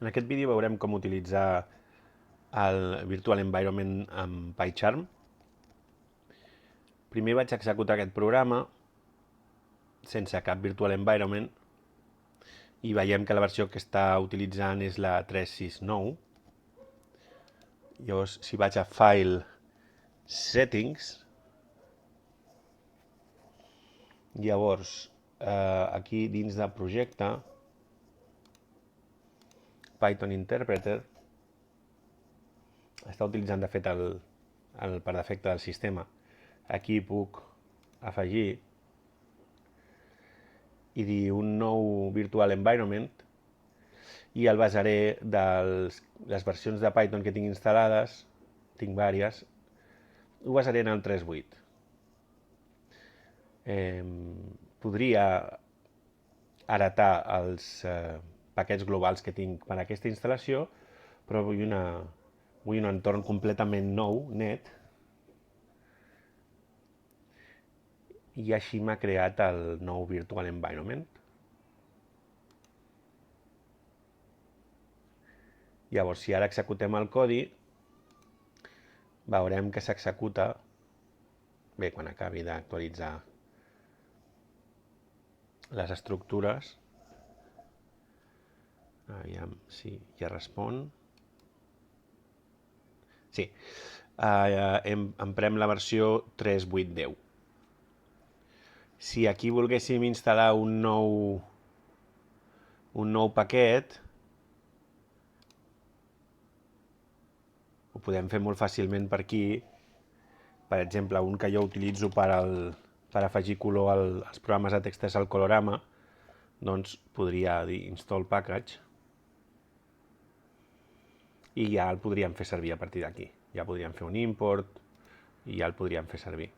En aquest vídeo veurem com utilitzar el Virtual Environment amb PyCharm. Primer vaig executar aquest programa sense cap Virtual Environment i veiem que la versió que està utilitzant és la 369. Llavors, si vaig a File, Settings, llavors aquí dins de projecte, Python Interpreter, està utilitzant de fet el per defecte del sistema. Aquí puc afegir i dir un nou Virtual Environment i el basaré de les versions de Python que tinc instal·lades, tinc vàries, ho basaré en el 3.8. Podria heretar els paquets globals que tinc per a aquesta instal·lació, però vull un entorn completament nou, net, i així m'ha creat el nou Virtual Environment. Llavors, si ara executem el codi, veurem que s'executa, bé, quan acabi d'actualitzar les estructures. Aviam si ja respon. Sí, emprem la versió 3.8.10. Si aquí volguéssim instal·lar un nou paquet, ho podem fer molt fàcilment per aquí. Per exemple, un que jo utilitzo per afegir color als programes de text és el Colorama, doncs podria dir install package i ja el podríem fer servir a partir d'aquí. Ja podríem fer un import i ja el podríem fer servir.